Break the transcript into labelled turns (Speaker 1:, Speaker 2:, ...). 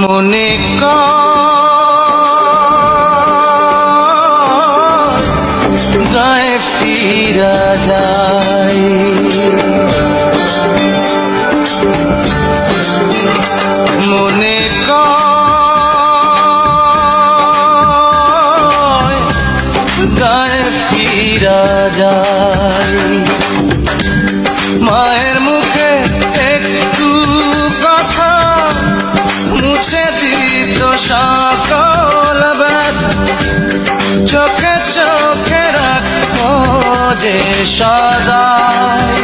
Speaker 1: মনে গায়ে ফিরা যায় মনে গায়ে ফিরা যায় মায়ের মুখে একটু কথা মুছে দিত সকল ব্যথা চোখে চোখে রাখো যে সদাই